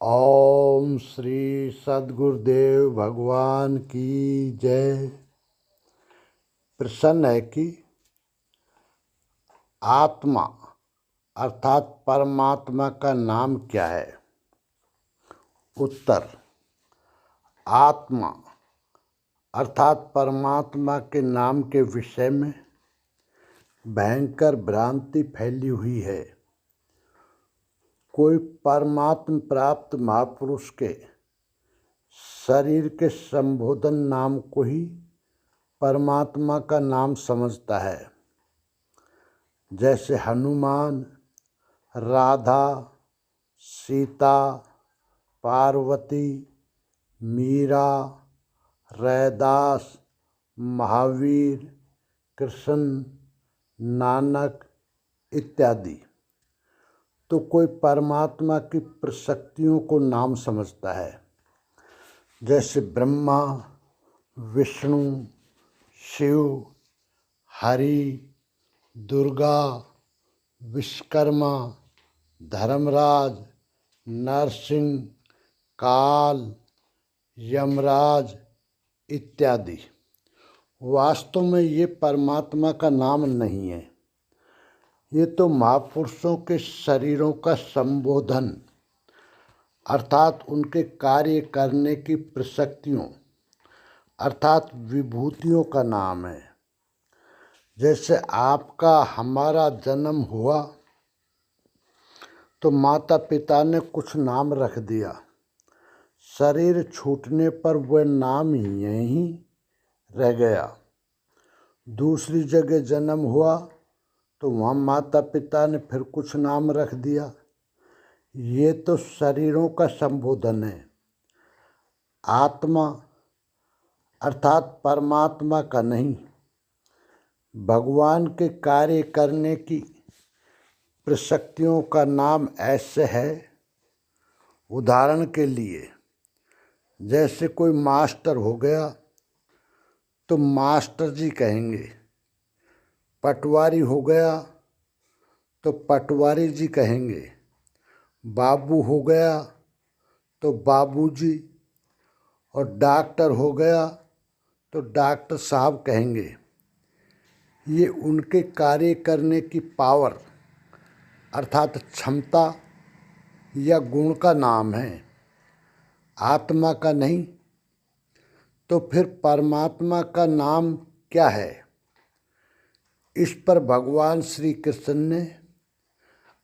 ओम श्री सद्गुरुदेव भगवान की जय। प्रश्न है कि आत्मा अर्थात परमात्मा का नाम क्या है। उत्तर, आत्मा अर्थात परमात्मा के नाम के विषय में भयंकर भ्रांति फैली हुई है। कोई परमात्म प्राप्त महापुरुष के शरीर के संबोधन नाम को ही परमात्मा का नाम समझता है, जैसे हनुमान, राधा, सीता, पार्वती, मीरा, रैदास, महावीर, कृष्ण, नानक इत्यादि। तो कोई परमात्मा की प्रशक्तियों को नाम समझता है, जैसे ब्रह्मा, विष्णु, शिव, हरि, दुर्गा, विश्वकर्मा, धर्मराज, नरसिंह, काल, यमराज इत्यादि। वास्तव में ये परमात्मा का नाम नहीं है। ये तो महापुरुषों के शरीरों का संबोधन अर्थात उनके कार्य करने की प्रशक्तियों अर्थात विभूतियों का नाम है। जैसे आपका हमारा जन्म हुआ तो माता पिता ने कुछ नाम रख दिया, शरीर छूटने पर वह नाम ही यहीं रह गया। दूसरी जगह जन्म हुआ तो वहाँ माता पिता ने फिर कुछ नाम रख दिया। ये तो शरीरों का संबोधन है। आत्मा अर्थात परमात्मा का नहीं। भगवान के कार्य करने की प्रशक्तियों का नाम ऐसे है। उदाहरण के लिए, जैसे कोई मास्टर हो गया तो मास्टर जी कहेंगे, पटवारी हो गया तो पटवारी जी कहेंगे, बाबू हो गया तो बाबूजी, और डॉक्टर हो गया तो डॉक्टर साहब कहेंगे। ये उनके कार्य करने की पावर अर्थात क्षमता या गुण का नाम है, आत्मा का नहीं। तो फिर परमात्मा का नाम क्या है? इस पर भगवान श्री कृष्ण ने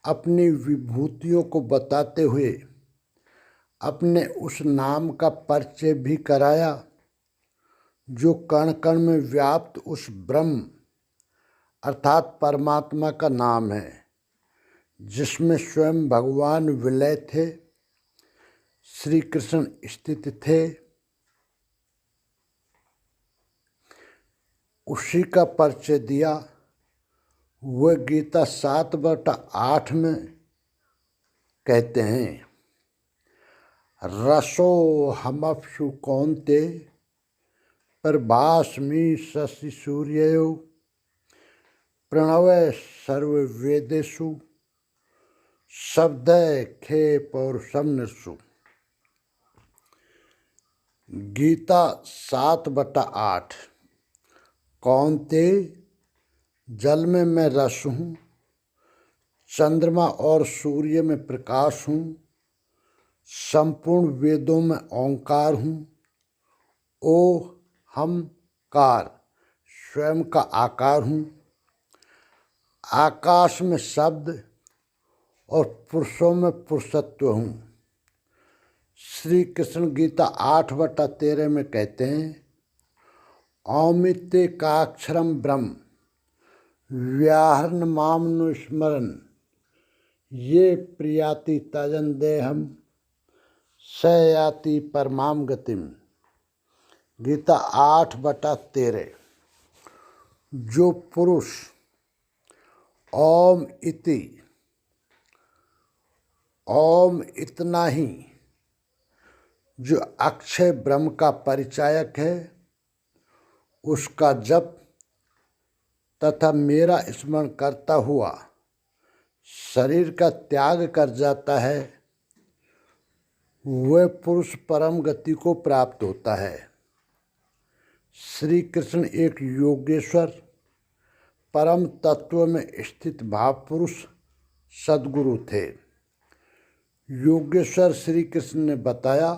अपनी विभूतियों को बताते हुए अपने उस नाम का परिचय भी कराया, जो कण कण में व्याप्त उस ब्रह्म अर्थात परमात्मा का नाम है, जिसमें स्वयं भगवान विलय थे, श्री कृष्ण स्थित थे। उसी का परिचय दिया। वह गीता 7/8 में कहते हैं, रसो हमअप्सु कौन्तेय प्रभास्मि शशि सूर्ययो प्रणवः सर्ववेदेषु शब्दः खे पौरुषं नृषु। गीता 7/8। कौन्तेय, जल में मैं रस हूँ, चंद्रमा और सूर्य में प्रकाश हूँ, संपूर्ण वेदों में ओंकार हूँ, ओ हम कार स्वयं का आकार हूँ, आकाश में शब्द और पुरुषों में पुरुषत्व हूँ। श्री कृष्ण गीता 8/13 में कहते हैं, औमित्येकाक्षरं ब्रह्म व्याहरण मामनुस्मरन् ये प्रियाति तजन देहम स याति परमाम गतिम। गीता 8/13। जो पुरुष ओम इति, ओम इतना ही, जो अक्षय ब्रह्म का परिचायक है, उसका जप तथा मेरा स्मरण करता हुआ शरीर का त्याग कर जाता है, वह पुरुष परम गति को प्राप्त होता है। श्री कृष्ण एक योगेश्वर परम तत्व में स्थित महापुरुष सद्गुरु थे। योगेश्वर श्री कृष्ण ने बताया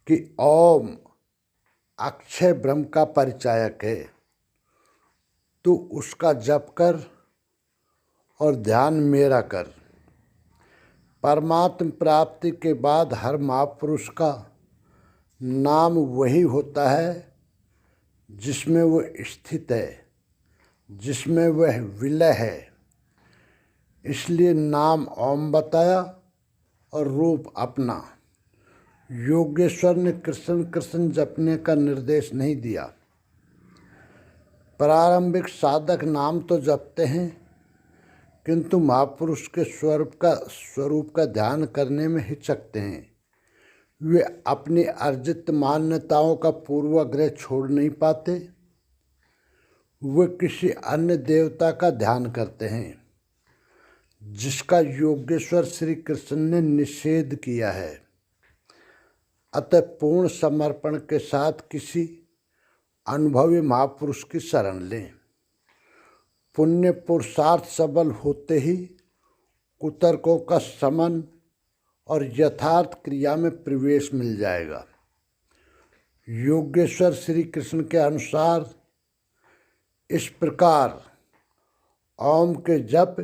कि ओम अक्षय ब्रह्म का परिचायक है, तू उसका जप कर और ध्यान मेरा कर। परमात्म प्राप्ति के बाद हर महापुरुष का नाम वही होता है जिसमें वह स्थित है, जिसमें वह विलय है। इसलिए नाम ओम बताया और रूप अपना। योगेश्वर ने कृष्ण कृष्ण जपने का निर्देश नहीं दिया। प्रारंभिक साधक नाम तो जपते हैं, किंतु महापुरुष के स्वरूप का ध्यान करने में हिचकते हैं। वे अपनी अर्जित मान्यताओं का पूर्वाग्रह छोड़ नहीं पाते। वे किसी अन्य देवता का ध्यान करते हैं जिसका योगेश्वर श्री कृष्ण ने निषेध किया है। अतः पूर्ण समर्पण के साथ किसी अनुभवी महापुरुष की शरण लें। पुण्य पुरुषार्थ सबल होते ही कुतर्कों का शमन और यथार्थ क्रिया में प्रवेश मिल जाएगा। योगेश्वर श्री कृष्ण के अनुसार इस प्रकार ओम के जप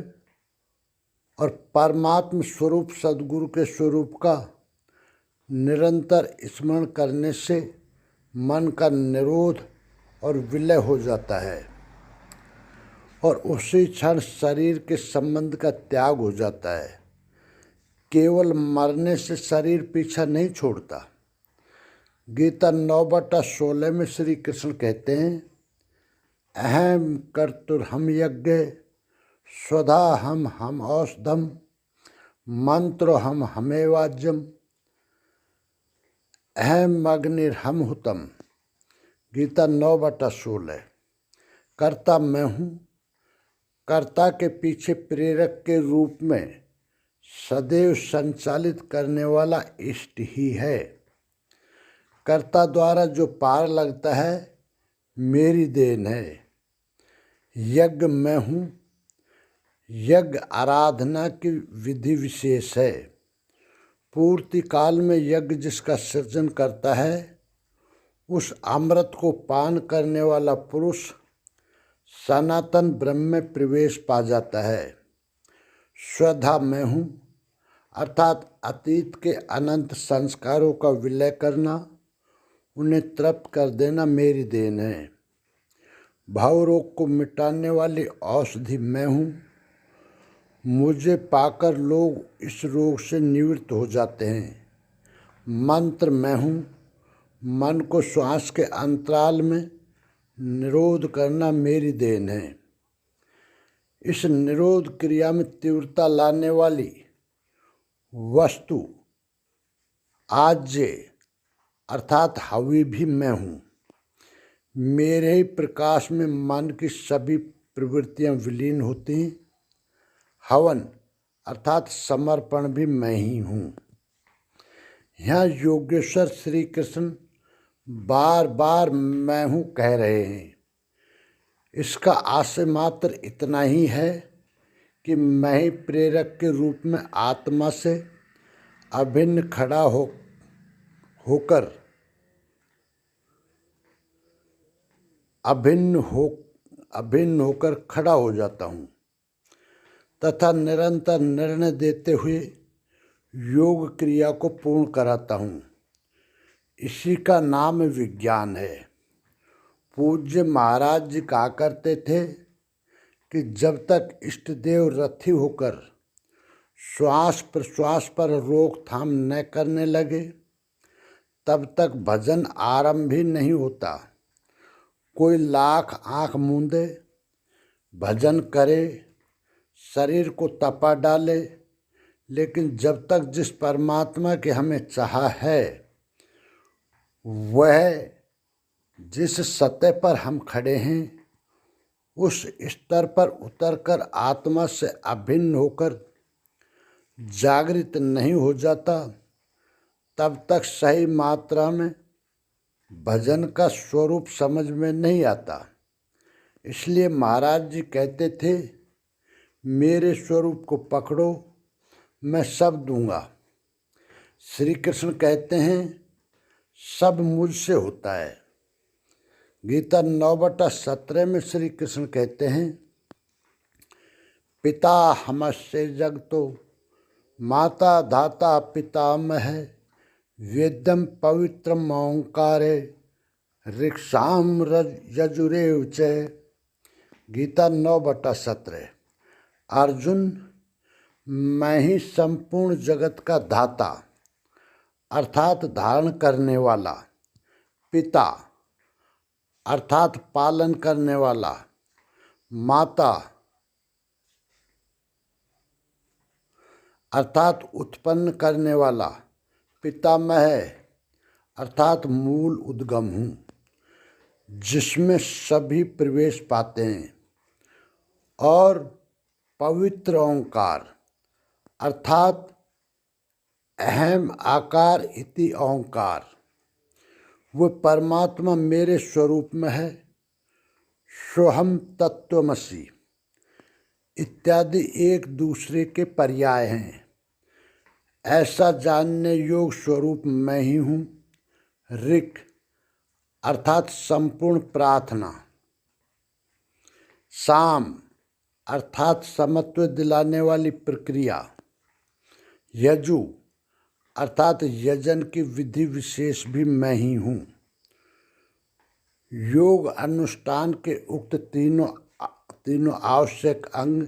और परमात्म स्वरूप सद्गुरु के स्वरूप का निरंतर स्मरण करने से मन का निरोध और विलय हो जाता है और उसी क्षण शरीर के संबंध का त्याग हो जाता है। केवल मरने से शरीर पीछा नहीं छोड़ता। गीता 9/16 में श्री कृष्ण कहते हैं, अहम कर्तुर्हम यज्ञ स्वधा हम औषधम मंत्रो हमेवाज्यम अहम अग्निर्हम हुतम। गीता 9/16। कर्ता मैं हूँ। कर्ता के पीछे प्रेरक के रूप में सदैव संचालित करने वाला इष्ट ही है। कर्ता द्वारा जो पार लगता है मेरी देन है। यज्ञ मैं हूँ। यज्ञ आराधना की विधि विशेष है। पूर्ति काल में यज्ञ जिसका सृजन करता है उस अमृत को पान करने वाला पुरुष सनातन ब्रह्म में प्रवेश पा जाता है। स्वधा मैं हूँ अर्थात अतीत के अनंत संस्कारों का विलय करना, उन्हें तृप्त कर देना मेरी देन है। भाव रोग को मिटाने वाली औषधि मैं हूँ। मुझे पाकर लोग इस रोग से निवृत्त हो जाते हैं। मंत्र मैं हूँ। मन को श्वास के अंतराल में निरोध करना मेरी देन है। इस निरोध क्रिया में तीव्रता लाने वाली वस्तु आज्य अर्थात हवि भी मैं हूँ। मेरे ही प्रकाश में मन की सभी प्रवृत्तियाँ विलीन होती हैं। हवन अर्थात समर्पण भी मैं ही हूँ। यहाँ योगेश्वर श्री कृष्ण बार बार मैं हूँ कह रहे हैं। इसका आशय मात्र इतना ही है कि मैं ही प्रेरक के रूप में आत्मा से अभिन्न होकर खड़ा हो जाता हूँ तथा निरंतर निर्णय देते हुए योग क्रिया को पूर्ण कराता हूँ। इसी का नाम विज्ञान है। पूज्य महाराज जी कहा करते थे कि जब तक इष्ट देव रथी होकर श्वास प्रश्वास पर रोकथाम न करने लगे तब तक भजन आरंभ ही नहीं होता। कोई लाख आँख मूंदे भजन करे, शरीर को तपा डाले, लेकिन जब तक जिस परमात्मा की हमें चाह है वह जिस सतह पर हम खड़े हैं उस स्तर पर उतरकर आत्मा से अभिन्न होकर जागृत नहीं हो जाता तब तक सही मात्रा में भजन का स्वरूप समझ में नहीं आता। इसलिए महाराज जी कहते थे, मेरे स्वरूप को पकड़ो, मैं सब दूंगा। श्री कृष्ण कहते हैं, सब मुझसे होता है। गीता 9:17 में श्री कृष्ण कहते हैं, पिता हमस्य जगतो माता धाता पितामह वेदम पवित्रम ओंकारे ऋक्षाम यजुरेव च। गीता 9:17। अर्जुन, मैं ही संपूर्ण जगत का धाता अर्थात धारण करने वाला, पिता अर्थात पालन करने वाला, माता अर्थात उत्पन्न करने वाला, पितामह अर्थात मूल उद्गम हूँ, जिसमें सभी प्रवेश पाते हैं, और पवित्र ओंकार अर्थात अहम आकार इति ओंकार, वो परमात्मा मेरे स्वरूप में है। सोहम तत्वमसि इत्यादि एक दूसरे के पर्याय हैं। ऐसा जानने योग स्वरूप मैं ही हूँ। ऋक् अर्थात संपूर्ण प्रार्थना, साम अर्थात समत्व दिलाने वाली प्रक्रिया, यजु अर्थात यजन की विधि विशेष भी मैं ही हूँ। योग अनुष्ठान के उक्त तीनों आवश्यक अंग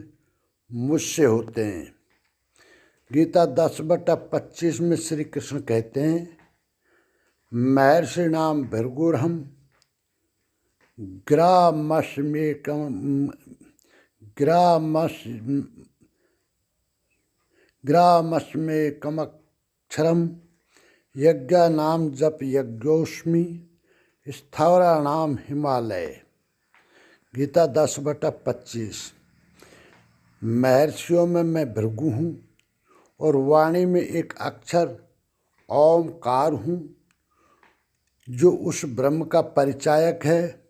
मुझसे होते हैं। गीता 10:25 में श्री कृष्ण कहते हैं, महर्षि नाम भृगुरहम ग्रामस्मेकमक्षरम यज्ञानाम जप यज्ञोस्मि स्थावराणाम हिमालय। गीता 10:25। महर्षियों में मैं भृगु हूँ और वाणी में एक अक्षर ओमकार हूँ, जो उस ब्रह्म का परिचायक है।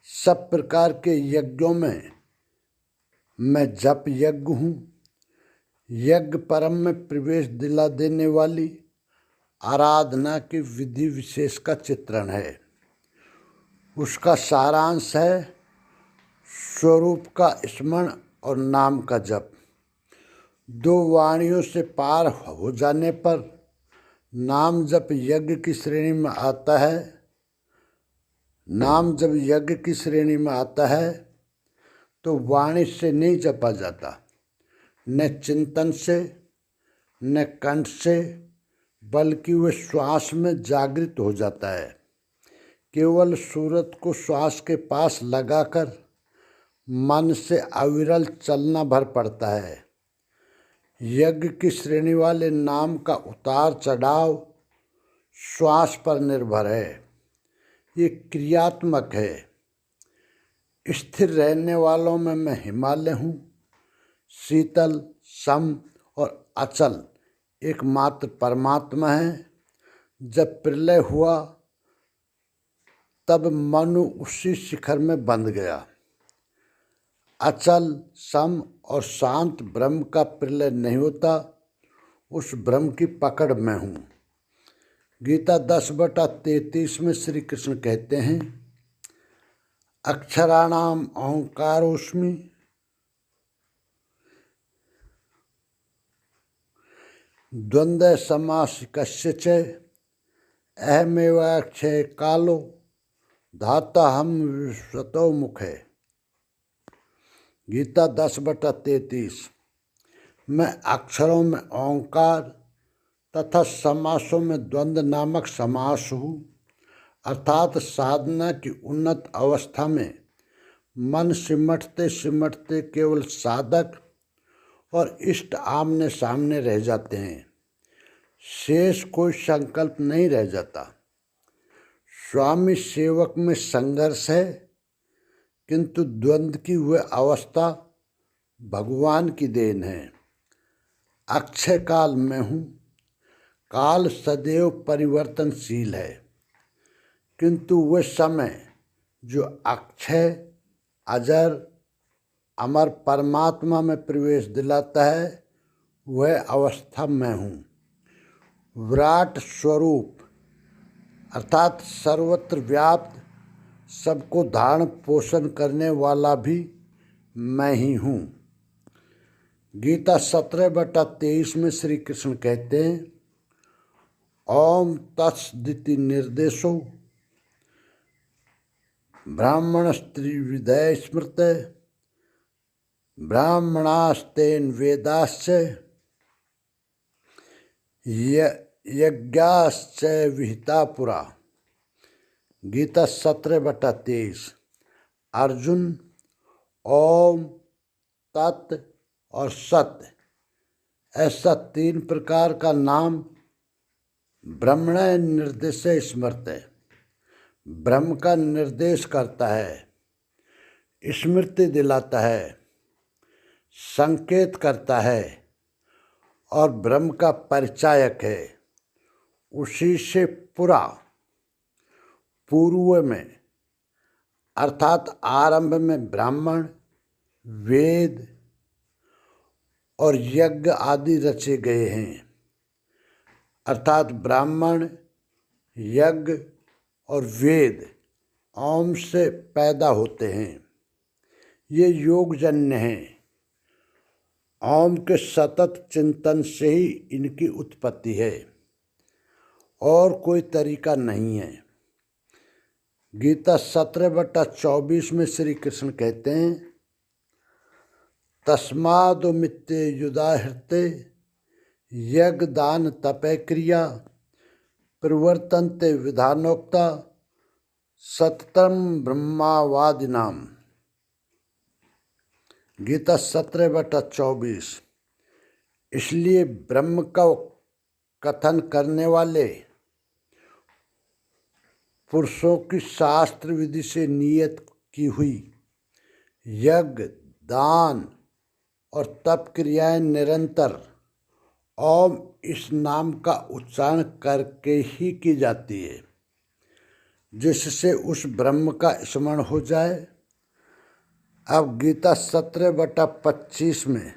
सब प्रकार के यज्ञों में मैं जप यज्ञ हूँ। यज्ञ परम में प्रवेश दिला देने वाली आराधना की विधि विशेष का चित्रण है। उसका सारांश है स्वरूप का स्मरण और नाम का जप। दो वाणियों से पार हो जाने पर नाम जप यज्ञ की श्रेणी में आता है। नाम जब यज्ञ की श्रेणी में आता है तो वाणी से नहीं जपा जाता, न चिंतन से, न कंठ से, बल्कि वह श्वास में जागृत हो जाता है। केवल सूरत को श्वास के पास लगाकर मन से अविरल चलना भर पड़ता है। यज्ञ की श्रेणी वाले नाम का उतार चढ़ाव श्वास पर निर्भर है। ये क्रियात्मक है। स्थिर रहने वालों में मैं हिमालय हूँ। शीतल, सम और अचल एकमात्र परमात्मा है। जब प्रलय हुआ तब मनु उसी शिखर में बंध गया। अचल, सम और शांत ब्रह्म का प्रलय नहीं होता, उस ब्रह्म की पकड़ में हूँ। गीता 10:33 में श्री कृष्ण कहते हैं, अक्षराणाम ओंकारोस्मि द्वंद्व समासिकस्य च अहमेवाक्षय कालो धाता हम विश्वतो मुखे। गीता 10:33। मैं अक्षरों में ओंकार तथा समासों में द्वंद्व नामक समास हूँ, अर्थात साधना की उन्नत अवस्था में मन सिमटते सिमटते केवल साधक और इष्ट आमने सामने रह जाते हैं। शेष कोई संकल्प नहीं रह जाता। स्वामी सेवक में संघर्ष है, किंतु द्वंद्व की वह अवस्था भगवान की देन है। अक्षय काल में हूँ। काल सदैव परिवर्तनशील है, किंतु वह समय जो अक्षय अजर अमर परमात्मा में प्रवेश दिलाता है वह अवस्था मैं हूँ। विराट स्वरूप अर्थात सर्वत्र व्याप्त, सबको धारण पोषण करने वाला भी मैं ही हूँ। गीता 17/23 में श्री कृष्ण कहते हैं, ओम तत्सदिति निर्देशो ब्राह्मणस्त्रिविधय स्मृते ब्राह्मणास्तेन वेदाश्च यज्ञाश्च विहिता पुरा। गीता 17/23। अर्जुन, ओम, तत् और सत्य ऐसा 3 प्रकार का नाम ब्रह्मण निर्देश स्मृत है। ब्रह्म का निर्देश करता है, स्मृति दिलाता है, संकेत करता है और ब्रह्म का परिचायक है। उसी से पूरा पूर्व में अर्थात आरंभ में ब्राह्मण, वेद और यज्ञ आदि रचे गए हैं। अर्थात ब्राह्मण, यज्ञ और वेद ओम से पैदा होते हैं। ये योगजन्य हैं। ओम के सतत चिंतन से ही इनकी उत्पत्ति है और कोई तरीका नहीं है। गीता 17/24 में श्री कृष्ण कहते हैं, तस्मादुमित्ते युदाहृते यज्ञ दान तपय क्रिया प्रवर्तन्ते विधानोक्ता सततम ब्रह्मावादिनाम। गीता 17/24। इसलिए ब्रह्म का कथन करने वाले पुरुषों की शास्त्र विधि से नियत की हुई यज्ञ, दान और तप क्रियाएं निरंतर ओम इस नाम का उच्चारण करके ही की जाती है, जिससे उस ब्रह्म का स्मरण हो जाए। अब गीता 17/25 में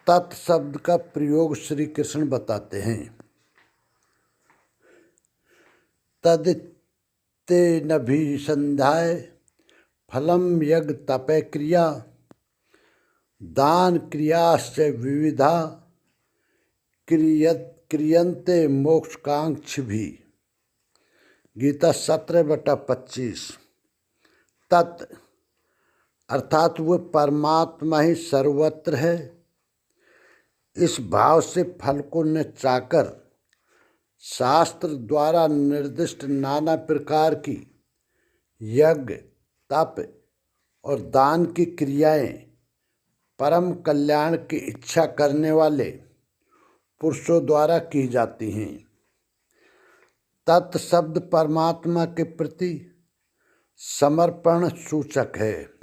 तत् शब्द का प्रयोग श्री कृष्ण बताते हैं, तदित्ते नभिसंध्याय फलम यज्ञ तपय क्रिया दान क्रियाश्च विविधा क्रियन्ते मोक्षकांक्ष भी। गीता 17/25। तत् अर्थात वह परमात्मा ही सर्वत्र है। इस भाव से फल को न चाकर शास्त्र द्वारा निर्दिष्ट नाना प्रकार की यज्ञ, तप और दान की क्रियाएं परम कल्याण की इच्छा करने वाले पुरुषों द्वारा की जाती हैं। तत् शब्द परमात्मा के प्रति समर्पण सूचक है।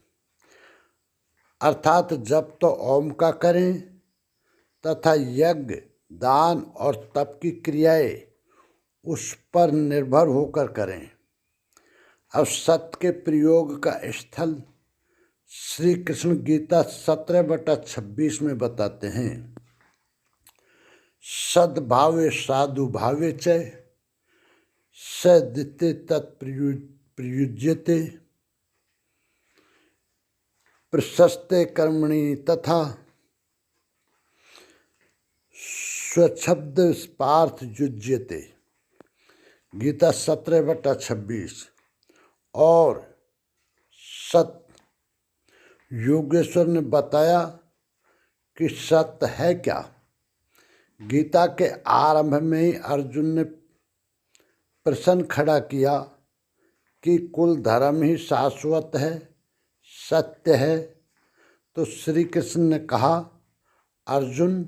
अर्थात जब तो ओम का करें तथा यज्ञ, दान और तप की क्रियाएं उस पर निर्भर होकर करें। अब सत्य के प्रयोग का स्थल श्री कृष्ण गीता 17/26 में बताते हैं, सद्भावे साधु भावे च सदिते तत्प्रयुज्यते प्रशस्ते कर्मणि तथा स्वशब्द पार्थ युज्यते। गीता 17/26। और सत्य योगेश्वर ने बताया कि सत्य है क्या। गीता के आरंभ में ही अर्जुन ने प्रश्न खड़ा किया कि कुल धर्म ही शाश्वत है, सत्य है। तो श्री कृष्ण ने कहा, अर्जुन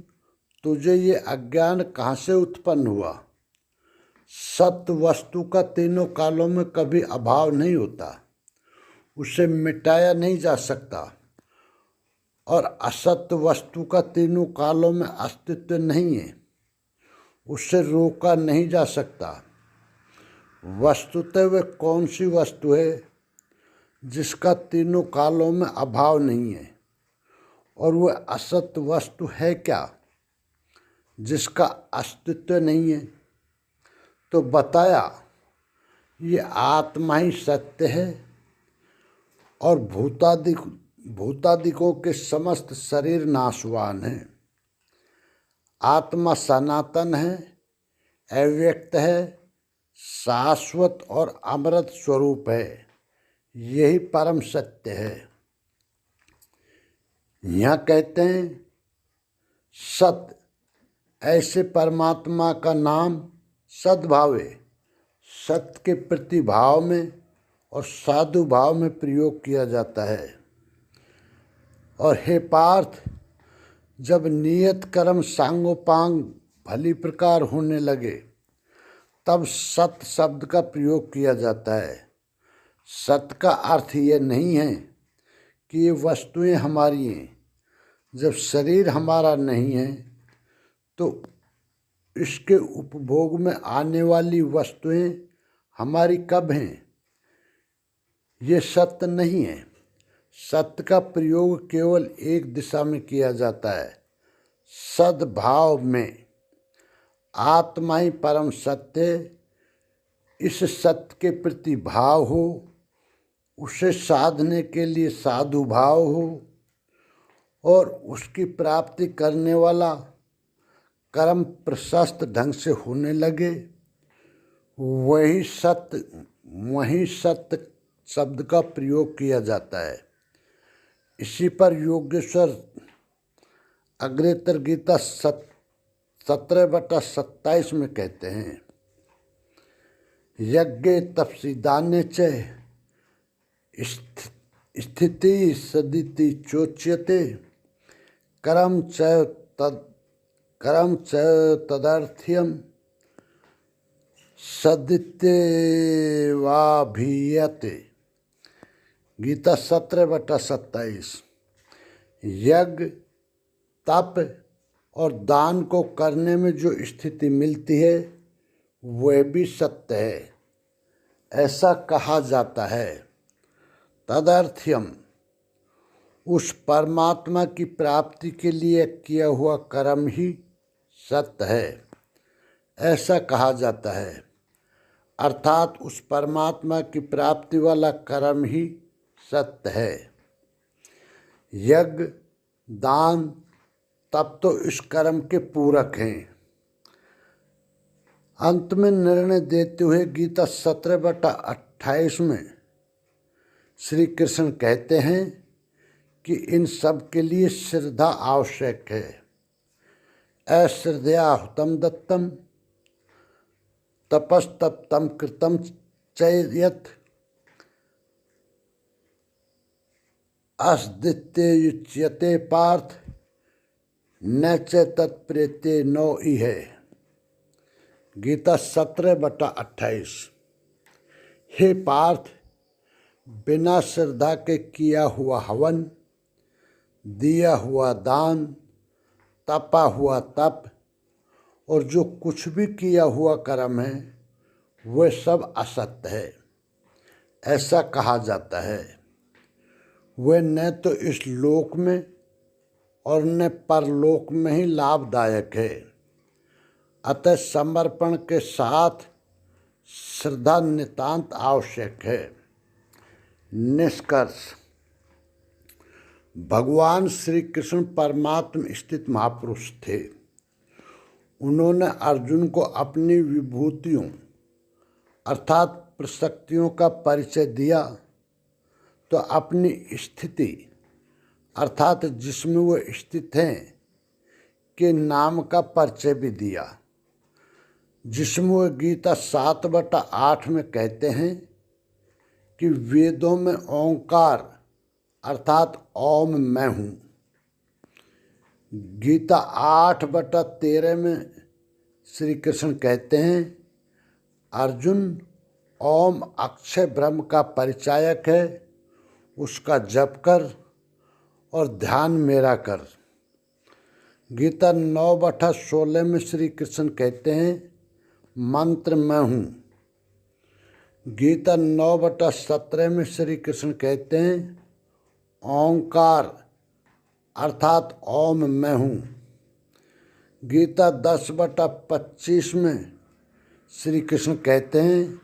तुझे ये अज्ञान कहाँ से उत्पन्न हुआ। सत्य वस्तु का तीनों कालों में कभी अभाव नहीं होता, उसे मिटाया नहीं जा सकता। और असत्य वस्तु का तीनों कालों में अस्तित्व नहीं है, उससे रोका नहीं जा सकता। वस्तुतः वह कौन सी वस्तु है जिसका तीनों कालों में अभाव नहीं है, और वह असत वस्तु है क्या जिसका अस्तित्व नहीं है? तो बताया ये आत्मा ही सत्य है और भूतादिकों के समस्त शरीर नाशवान हैं। आत्मा सनातन है, अव्यक्त है, शाश्वत और अमृत स्वरूप है। यही परम सत्य है। यहाँ कहते हैं सत, ऐसे परमात्मा का नाम सद्भाव है। सत्य के प्रति भाव में और साधु भाव में प्रयोग किया जाता है। और हे पार्थ, जब नियत कर्म सांगोपांग भली प्रकार होने लगे तब सत शब्द का प्रयोग किया जाता है। सत का अर्थ ये नहीं है कि ये वस्तुएं हमारी हैं। जब शरीर हमारा नहीं है तो इसके उपभोग में आने वाली वस्तुएं हमारी कब हैं? ये सत्य नहीं है। सत्य का प्रयोग केवल एक दिशा में किया जाता है, सद्भाव में। आत्मा ही परम सत्य। इस सत्य के प्रति भाव हो, उसे साधने के लिए साधु भाव हो और उसकी प्राप्ति करने वाला कर्म प्रशस्त ढंग से होने लगे, वही सत्य शब्द का प्रयोग किया जाता है। इसी पर योगेश्वर अग्रेतर गीता 17/27 में कहते हैं, यज्ञे तपसि दाने च स्थिति सदिति चोच्यते कर्म च तदर्थ्यम सदित्यवाभियते। गीता 17/27। यज्ञ, तप और दान को करने में जो स्थिति मिलती है वह भी सत्य है, ऐसा कहा जाता है। तदर्थ्यम, उस परमात्मा की प्राप्ति के लिए किया हुआ कर्म ही सत्य है, ऐसा कहा जाता है। अर्थात उस परमात्मा की प्राप्ति वाला कर्म ही सत्य है। यज्ञ, दान, तप तो इस कर्म के पूरक हैं। अंत में निर्णय देते हुए गीता 17/28 में श्री कृष्ण कहते हैं कि इन सब के लिए श्रद्धा आवश्यक है। अश्रद्धया हुतम दत्तम तपस्तप्तम कृतम चयत अस्दित्युच्यते पार्थ न च तत्प्रेत्य नौ है। गीता 17/28। हे पार्थ, बिना श्रद्धा के किया हुआ हवन, दिया हुआ दान, तपा हुआ तप और जो कुछ भी किया हुआ कर्म है वह सब असत्य है, ऐसा कहा जाता है। वह न तो इस लोक में और न परलोक में ही लाभदायक है। अतः समर्पण के साथ श्रद्धा नितांत आवश्यक है। निष्कर्ष, भगवान श्री कृष्ण परमात्म स्थित महापुरुष थे। उन्होंने अर्जुन को अपनी विभूतियों अर्थात प्रशक्तियों का परिचय दिया तो अपनी स्थिति अर्थात जिसमें वो स्थित हैं के नाम का परिचय भी दिया, जिसमें वो गीता 7/8 में कहते हैं कि वेदों में ओंकार अर्थात ओम मैं हूँ। गीता 8/13 में श्री कृष्ण कहते हैं, अर्जुन, ओम अक्षय ब्रह्म का परिचायक है, उसका जप कर और ध्यान मेरा कर। गीता 9/16 में श्री कृष्ण कहते हैं मंत्र मैं हूँ। गीता 9/17 में श्री कृष्ण कहते हैं ओंकार अर्थात ओम मैं हूँ। गीता 10/25 में श्री कृष्ण कहते हैं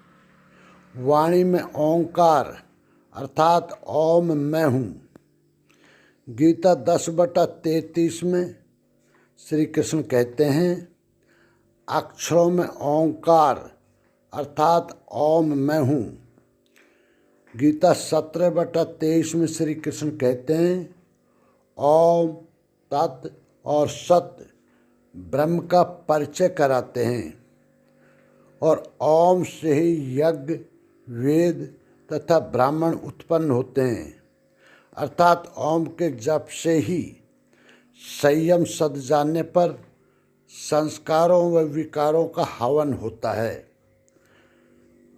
वाणी में ओंकार अर्थात ओम मैं हूँ। गीता 10/33 में श्री कृष्ण कहते हैं अक्षरों में ओंकार अर्थात ओम मैं हूँ। गीता 17/23 में श्री कृष्ण कहते हैं ओम तत् और सत्य ब्रह्म का परिचय कराते हैं और ओम से ही यज्ञ वेद तथा ब्राह्मण उत्पन्न होते हैं अर्थात ओम के जप से ही संयम सद जाने पर संस्कारों व विकारों का हवन होता है।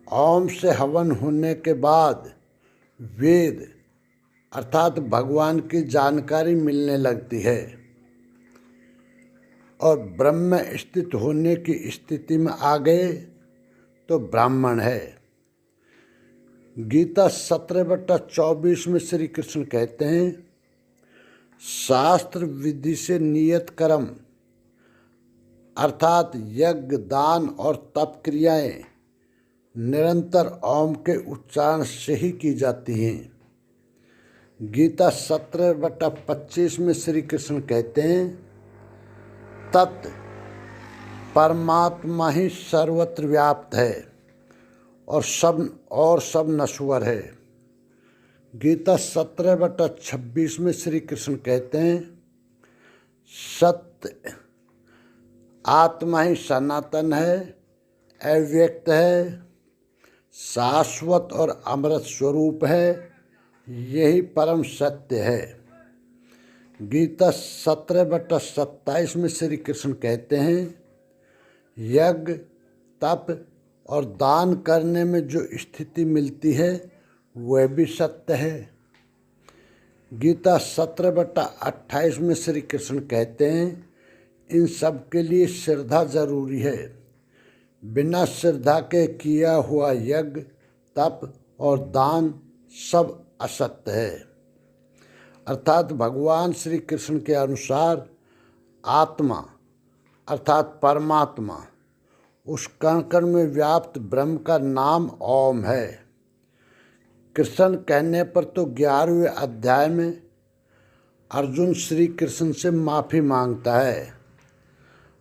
ओम से हवन होने के बाद वेद अर्थात भगवान की जानकारी मिलने लगती है और ब्रह्म स्थित होने की स्थिति में आ गए तो ब्राह्मण है। गीता 17/24 में श्री कृष्ण कहते हैं शास्त्र विधि से नियत कर्म अर्थात यज्ञ दान और तप क्रियाएं निरंतर ओम के उच्चारण से ही की जाती हैं। गीता 17/25 में श्री कृष्ण कहते हैं तत् परमात्मा ही सर्वत्र व्याप्त है और सब नश्वर है। गीता 17/26 में श्री कृष्ण कहते हैं सत्य आत्मा ही सनातन है, अव्यक्त है, शाश्वत और अमृत स्वरूप है, यही परम सत्य है। गीता 17/27 में श्री कृष्ण कहते हैं यज्ञ तप और दान करने में जो स्थिति मिलती है वह भी सत्य है। गीता 17/28 में श्री कृष्ण कहते हैं इन सब के लिए श्रद्धा जरूरी है, बिना श्रद्धा के किया हुआ यज्ञ तप और दान सब असत्य है। अर्थात भगवान श्री कृष्ण के अनुसार आत्मा अर्थात परमात्मा उस कण कण में व्याप्त ब्रह्म का नाम ओम है। कृष्ण कहने पर तो 11वें अध्याय में अर्जुन श्री कृष्ण से माफ़ी मांगता है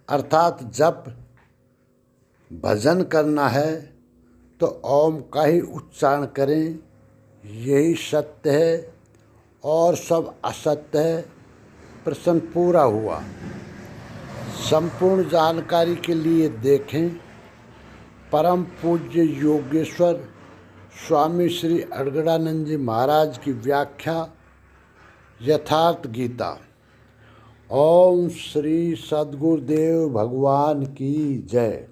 अर्थात जब भजन करना है तो ओम का ही उच्चारण करें, यही सत्य है और सब असत्य है। प्रश्न पूरा हुआ। संपूर्ण जानकारी के लिए देखें परम पूज्य योगेश्वर स्वामी श्री अड़गड़ानंद जी महाराज की व्याख्या यथार्थ गीता। ओम श्री सद्गुरुदेव भगवान की जय।